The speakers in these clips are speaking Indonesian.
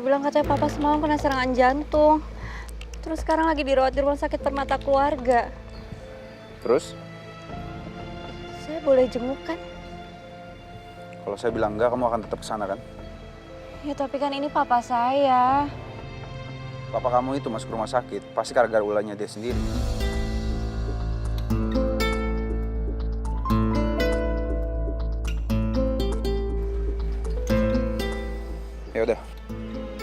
Citra bilang katanya papa semalam kena serangan jantung. Terus sekarang lagi dirawat di rumah sakit Permata Keluarga. Terus? Saya boleh jenguk kan? Kalau saya bilang enggak, kamu akan tetap kesana kan? Ya tapi kan ini papa saya. Papa kamu itu masuk rumah sakit, pasti gara-gara ulahnya dia sendiri. Ya udah,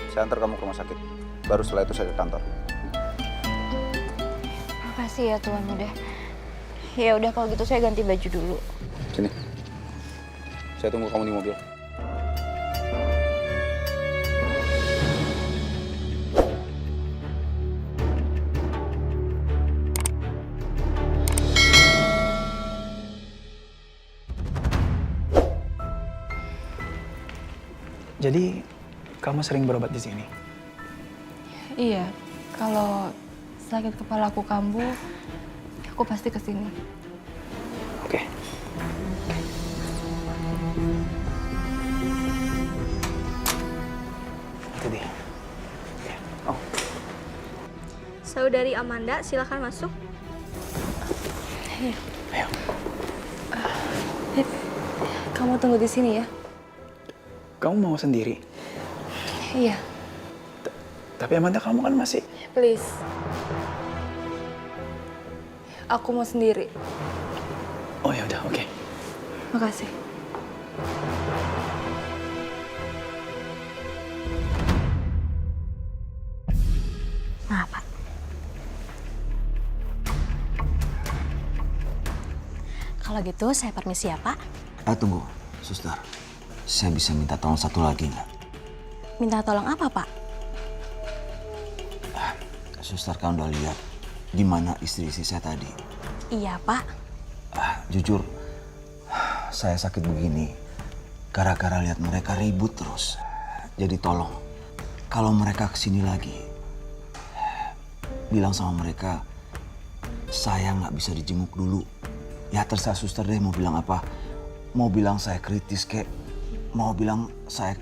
saya antar kamu ke rumah sakit. Baru setelah itu saya ke kantor. Makasih ya Tuan udah. Ya udah kalau gitu saya ganti baju dulu. Sini, saya tunggu kamu di mobil. Jadi, kamu sering berobat di sini? Iya, kalau sakit kepala aku kambuh, aku pasti kesini. Oke. Itu dia. Oh, Saudari Amanda, silakan masuk. ayo. Kamu tunggu di sini ya? Kamu mau sendiri? Iya, Tapi Amanda, kamu kan masih... please. Aku mau sendiri. Oh ya udah, oke. Makasih. Apa? Kalau gitu saya permisi ya Pak. Tunggu, suster. Saya bisa minta tolong satu lagi nggak? Minta tolong apa Pak? Suster kan udah lihat gimana istri-istri saya tadi. Iya Pak. Jujur, saya sakit begini gara-gara lihat mereka ribut terus. Jadi tolong, kalau mereka kesini lagi, bilang sama mereka saya nggak bisa dijenguk dulu. Ya terserah suster deh mau bilang apa. Mau bilang saya kritis kek, mau bilang saya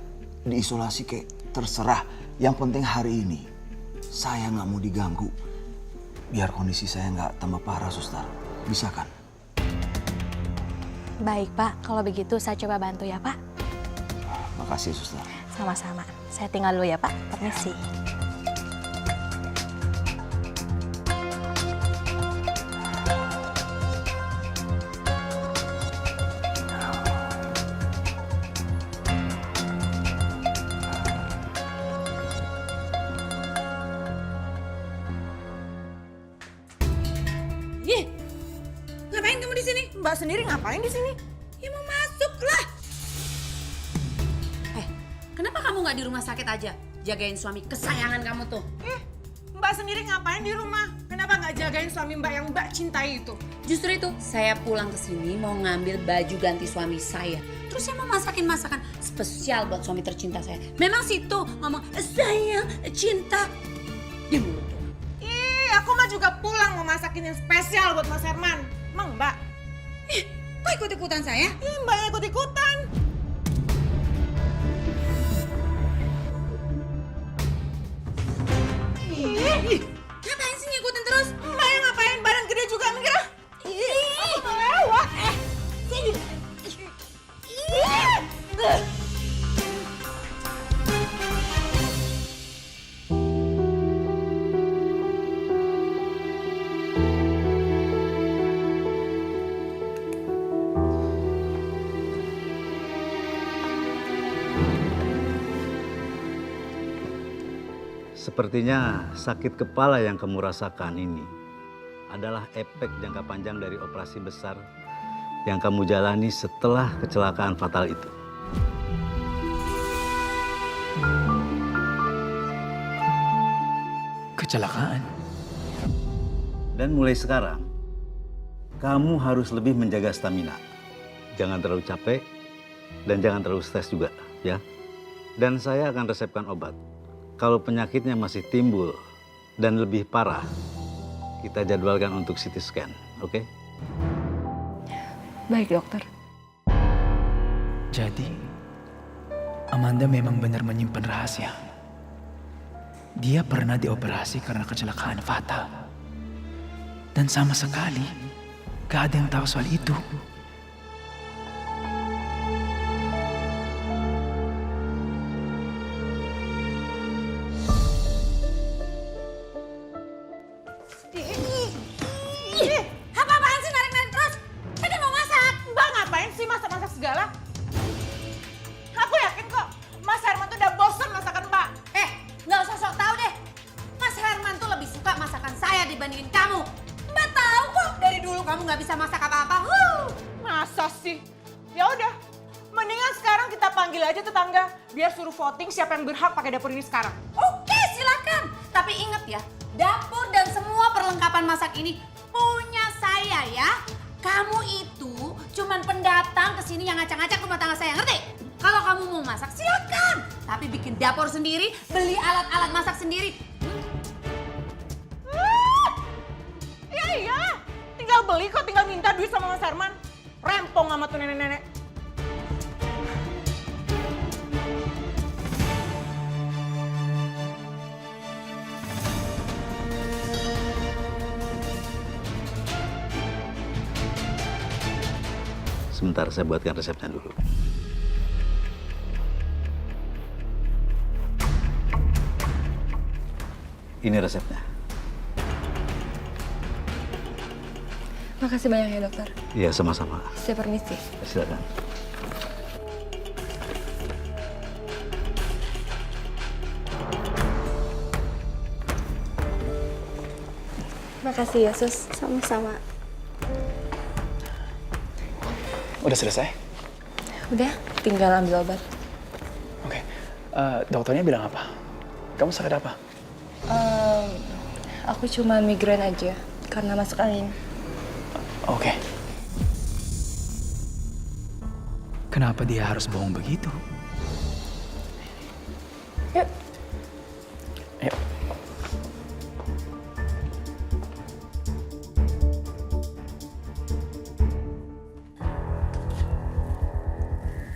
diisolasi kek, terserah. Yang penting hari ini saya nggak mau diganggu. Biar kondisi saya nggak tambah parah, suster. Bisa kan? Baik Pak, kalau begitu saya coba bantu ya Pak. Makasih, suster. Sama-sama. Saya tinggal dulu ya Pak. Permisi. Ih, ngapain kamu di sini? Mbak sendiri ngapain di sini? Ya mau masuk lah. Kenapa kamu nggak di rumah sakit aja? Jagain suami kesayangan kamu tuh. Mbak sendiri ngapain di rumah? Kenapa nggak jagain suami Mbak yang Mbak cintai itu? Justru itu, saya pulang ke sini mau ngambil baju ganti suami saya. Terus saya mau masakin masakan spesial buat suami tercinta saya. Memang situ ngomong, sayang, cinta. Di mulut doang. Aku mah juga pulang mau masakin yang spesial buat Mas Herman. Emang Mbak? Kok ikut-ikutan saya? Mbak yang ikut-ikutan. Ngapain sih ngikutin terus? Mbak yang ngapain badan gede juga mikir? Lewat. Sini. Sepertinya sakit kepala yang kamu rasakan ini adalah efek jangka panjang dari operasi besar yang kamu jalani setelah kecelakaan fatal itu. Kecelakaan? Dan mulai sekarang, kamu harus lebih menjaga stamina. Jangan terlalu capek dan jangan terlalu stres juga, ya. Dan saya akan resepkan obat. Kalau penyakitnya masih timbul dan lebih parah, kita jadwalkan untuk CT scan, oke? Baik dokter. Jadi, Amanda memang benar menyimpan rahasia. dia pernah dioperasi karena kecelakaan fatal. Dan sama sekali gak ada yang tahu soal itu. Apa-apaan sih narik-narik terus? Saya kan mau masak. Mbak ngapain sih masak-masak segala? Aku yakin kok Mas Herman tuh udah bosan masakan Mbak. Nggak usah sok tahu deh. Mas Herman tuh lebih suka masakan saya dibandingin kamu. Mbak tahu kok dari dulu kamu nggak bisa masak apa-apa. Masa sih? Ya udah, mendingan sekarang kita panggil aja tetangga biar suruh voting siapa yang berhak pakai dapur ini sekarang. Oke, silakan. Tapi ingat ya, dapur dan semua perlengkapan masak ini punya saya ya. Kamu itu cuman pendatang ke sini yang ngacak-ngacak rumah tangga saya, ngerti? Kalau kamu mau masak silakan, tapi bikin dapur sendiri, beli alat-alat masak sendiri. Iya, tinggal beli kok, tinggal minta duit sama Mas Herman. Rempong sama tuh nenek-nenek. Sebentar, saya buatkan resepnya dulu. Ini resepnya. Makasih banyak ya dokter. Iya, sama-sama. Saya permisi. Silakan. Makasih ya sus. Sama-sama. Udah selesai? Udah, tinggal ambil obat. Oke. Dokternya bilang apa? Kamu sakit apa? Aku cuma migrain aja karena masuk angin. Oke. Kenapa dia harus bohong begitu? Yuk. Yuk.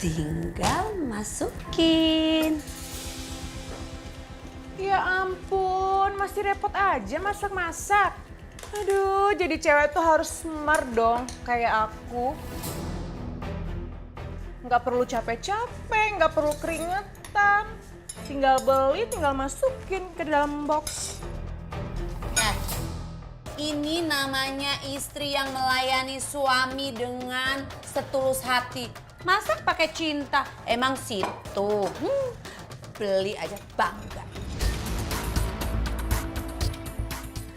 Tinggal masukin. Ya ampun, masih repot aja masak-masak. Aduh, jadi cewek tuh harus smart dong, kayak aku. Nggak perlu capek-capek, nggak perlu keringetan. Tinggal beli, tinggal masukin ke dalam box. Ini namanya istri yang melayani suami dengan setulus hati. Masak pakai cinta, emang situ. Beli aja bangga.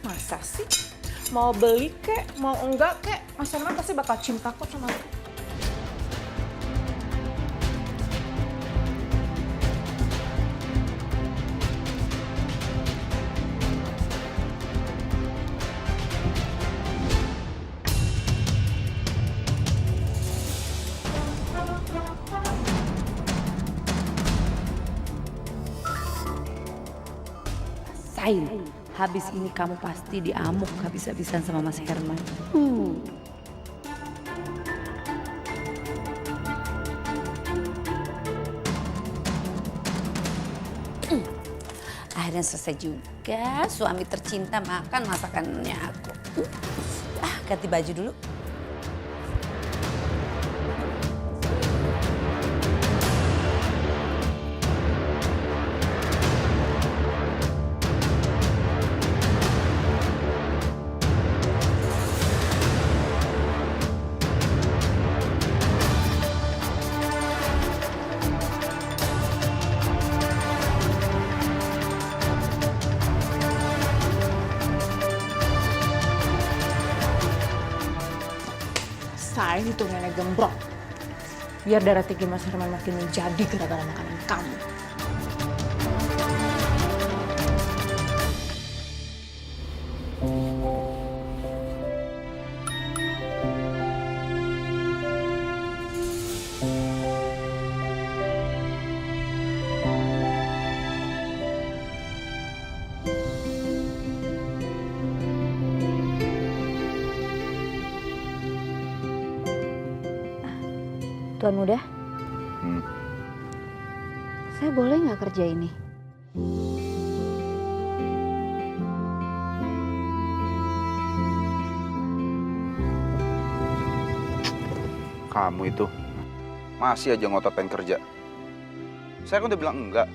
Masa sih? Mau beli kek, mau enggak kek, Mas Herman pasti bakal cinta kok sama aku. Sain, habis ini kamu pasti diamuk habis-habisan sama Mas Herman. Akhirnya selesai juga, suami tercinta makan masakannya aku. Ganti baju dulu. Saya itu nenek gembrong. Biar darah tinggi Mas Herman makin menjadi gara-gara makanan kamu. Tuan Muda, saya boleh nggak kerja ini? Kamu itu masih aja ngotot pengen kerja. Saya kan udah bilang enggak.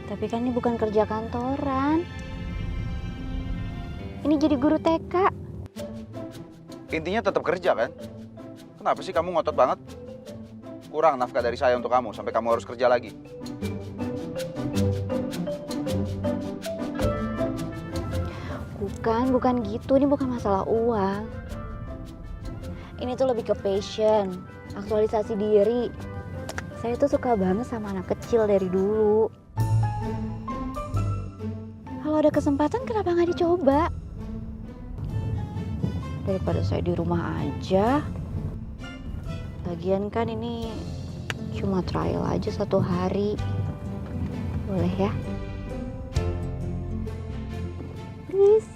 Tapi kan ini bukan kerja kantoran. Ini jadi guru TK. Intinya tetap kerja kan? Kenapa sih kamu ngotot banget? Kurang nafkah dari saya untuk kamu sampai kamu harus kerja lagi. Bukan gitu. Ini bukan masalah uang. Ini tuh lebih ke passion, aktualisasi diri. Saya tuh suka banget sama anak kecil dari dulu. Kalau ada kesempatan kenapa nggak dicoba? Daripada saya di rumah aja. Lagian kan ini cuma trial aja 1 hari. Boleh ya? Please.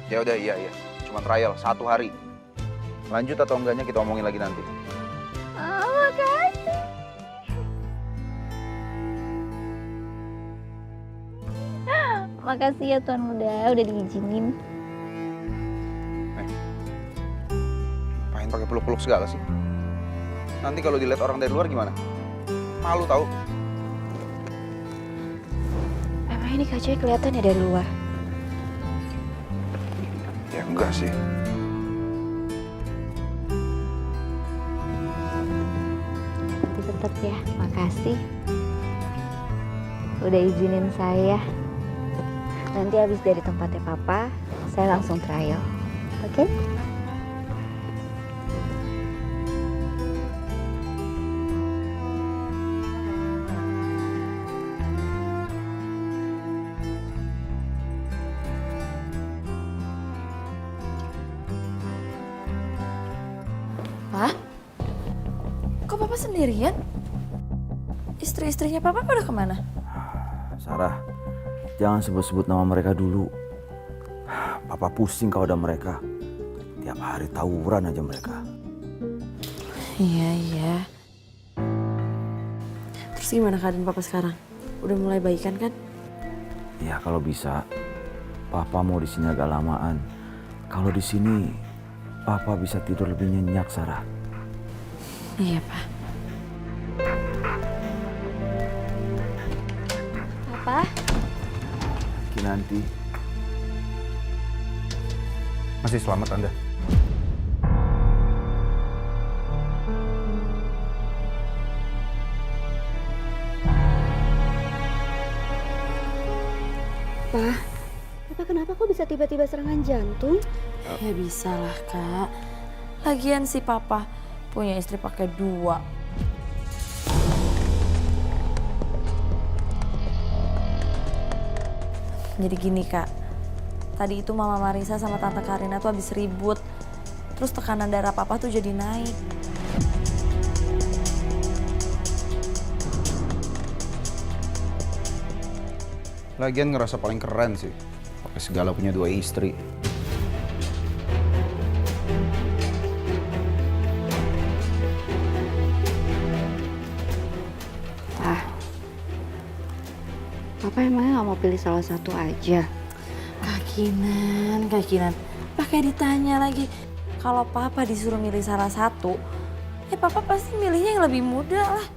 Ya udah, iya. Cuma trial 1 hari. Lanjut atau enggaknya kita omongin lagi nanti. Oh, makasih. Makasih ya Tuan Muda, udah diizinin. Ngapain pakai peluk-peluk segala sih? Nanti kalau dilihat orang dari luar gimana? Malu tahu. Emang ini kacanya kelihatan ya dari luar? Ya enggak sih. Tapi tetap ya, makasih. Udah izinin saya. Nanti habis dari tempatnya Papa, saya langsung trial. Oke? Pak? Kok Papa sendirian? Istri-istrinya Papa pada kemana? Sarah, jangan sebut-sebut nama mereka dulu. Papa pusing kalau ada mereka. Tiap hari tawuran aja mereka. Iya. Terus gimana keadaan Papa sekarang? Udah mulai baikan kan? Ya kalau bisa, Papa mau di sini agak lamaan. Kalau di sini, Papa bisa tidur lebih nyenyak, Sarah. Iya, Pak. Papa? Nanti. Masih selamat Anda. Papa kenapa kok bisa tiba-tiba serangan jantung? Ya bisa lah, Kak. Lagian si Papa punya istri pakai 2. Jadi gini, Kak. Tadi itu Mama Marisa sama Tante Karina tuh habis ribut. Terus tekanan darah Papa tuh jadi naik. Lagian ngerasa paling keren sih. Pakai segala punya 2 istri. Papa emangnya nggak mau pilih salah satu aja? Kakinan. Pakai ditanya lagi. Kalau Papa disuruh milih salah satu, ya Papa pasti milihnya yang lebih muda lah.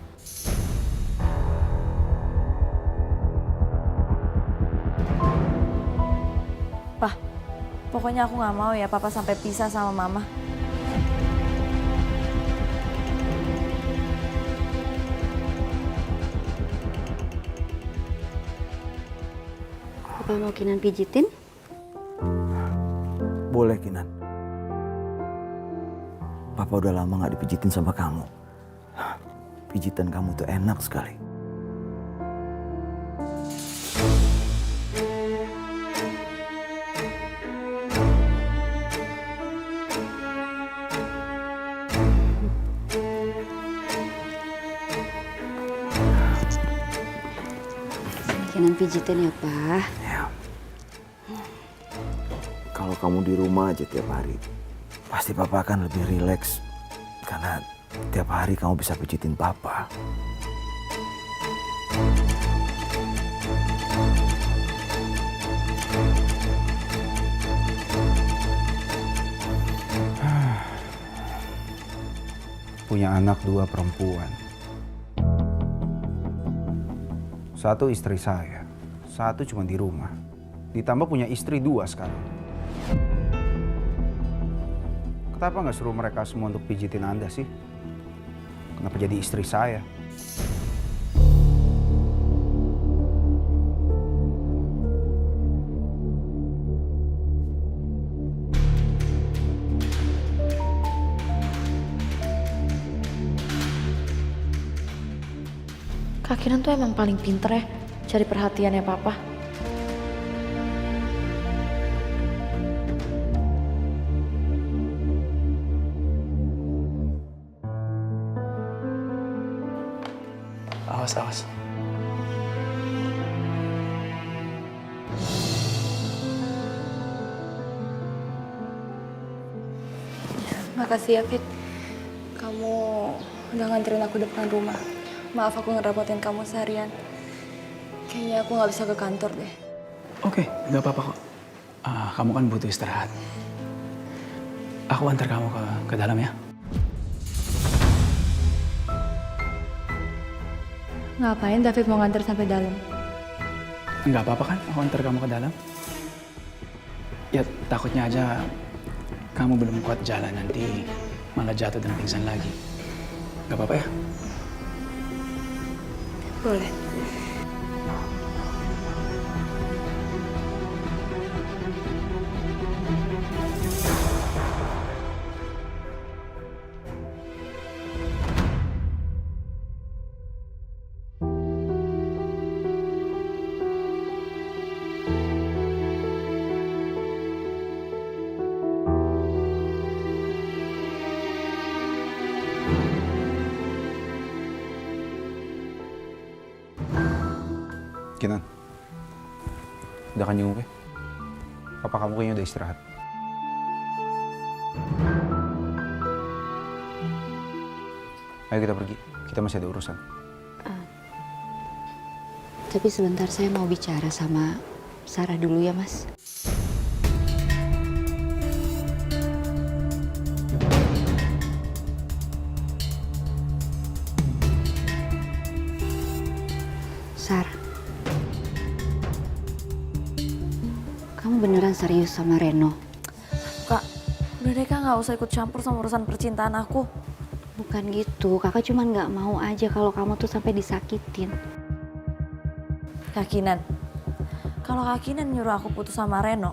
Pak, pokoknya aku nggak mau ya Papa sampai pisah sama Mama. Papa mau Kinan pijitin? Boleh, Kinan. Papa udah lama gak dipijitin sama kamu. Pijitan kamu tuh enak sekali. Kinan pijitin ya, Pak. Ya. Kalau kamu di rumah aja tiap hari, pasti Papa akan lebih rileks. Karena tiap hari kamu bisa pijitin Papa. punya anak 2 perempuan. 1 istri saya, 1 cuma di rumah. Ditambah punya istri 2 sekarang. Kenapa nggak suruh mereka semua untuk pijitin Anda sih? Kenapa jadi istri saya? Kak Kinan tuh emang paling pinter ya cari perhatiannya papa. Awas, awas. Makasih ya Fit, kamu udah nganterin aku depan rumah. Maaf aku ngerepotin kamu seharian. Kayaknya aku nggak bisa ke kantor deh. Oke, nggak apa-apa kok. Kamu kan butuh istirahat. Aku antar kamu ke dalam ya. Ngapain David mau nganter sampai dalam? Nggak apa-apa kan, aku antar kamu ke dalam. Ya takutnya aja kamu belum kuat jalan nanti malah jatuh dan pingsan lagi. Nggak apa-apa ya? Boleh. Kinan, udah kan jenguk ya? Papa kamu kayaknya udah istirahat. Ayo kita pergi, kita masih ada urusan. Tapi sebentar saya mau bicara sama Sarah dulu ya, Mas. Sarah, kamu beneran serius sama Reno? Kak, udah deh Kak, nggak usah ikut campur sama urusan percintaan aku. Bukan gitu, kakak cuman nggak mau aja kalau kamu tuh sampai disakitin. Kak Kinan, kalau Kak Kinan nyuruh aku putus sama Reno,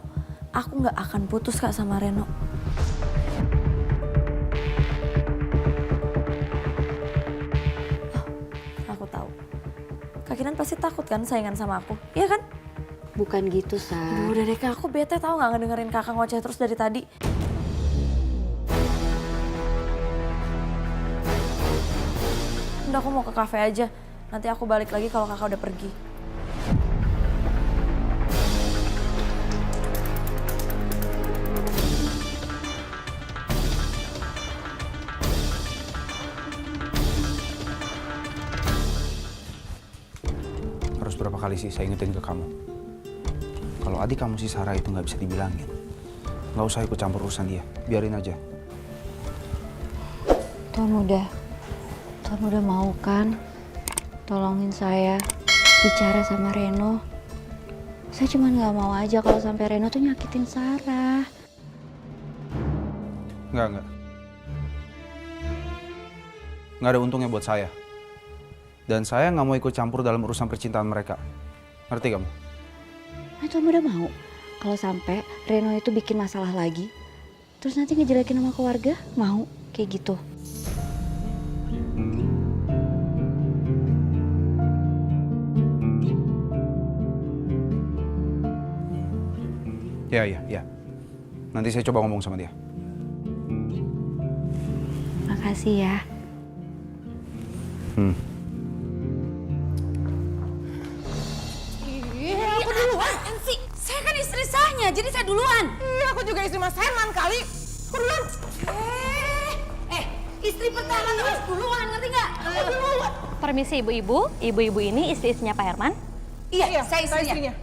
aku nggak akan putus Kak sama Reno. Oh, aku tahu. Kak Kinan pasti takut kan saingan sama aku, iya kan? Bukan gitu, Sarah. Udah deh Kak, aku bete tau nggak ngedengerin kakak ngoceh terus dari tadi. Udah aku mau ke kafe aja, nanti aku balik lagi kalau kakak udah pergi. Harus berapa kali sih saya ingetin ke kamu? Kalau adik kamu si Sarah itu nggak bisa dibilangin. Nggak usah ikut campur urusan dia, biarin aja. Tuhan udah mau kan tolongin saya bicara sama Reno. Saya cuma nggak mau aja kalau sampai Reno tuh nyakitin Sarah. Nggak ada untungnya buat saya. Dan saya nggak mau ikut campur dalam urusan percintaan mereka. Ngerti kamu? Nah, Tuhan udah mau kalau sampai Reno itu bikin masalah lagi, terus nanti ngejelekin sama keluarga, mau kayak gitu. Ya. Nanti saya coba ngomong sama dia. Makasih ya. Aku duluan sih. Saya kan istri sahnya, jadi saya duluan. Iya, aku juga istri Mas Herman kali. Aku duluan. Istri pertama terus duluan, ngerti nggak? Duluan. Permisi ibu-ibu, ibu-ibu ini istri-istrinya Pak Herman. Iya, saya istrinya.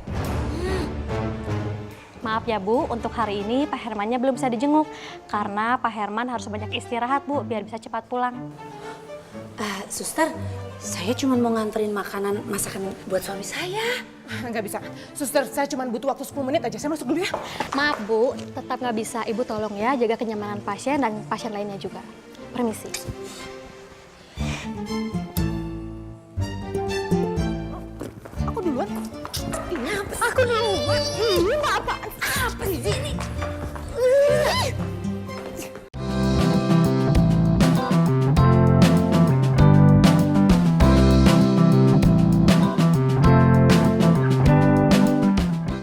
Maaf ya Bu, untuk hari ini Pak Hermannya belum bisa dijenguk. Karena Pak Herman harus banyak istirahat Bu, biar bisa cepat pulang. Suster, saya cuma mau nganterin makanan masakan buat suami saya. Nggak bisa. Suster, saya cuma butuh waktu 10 menit aja. Saya masuk dulu ya. Maaf Bu, tetap nggak bisa. Ibu tolong ya jaga kenyamanan pasien dan pasien lainnya juga. Permisi. Aku duluan. Iya, aku duluan. Ini nggak apa.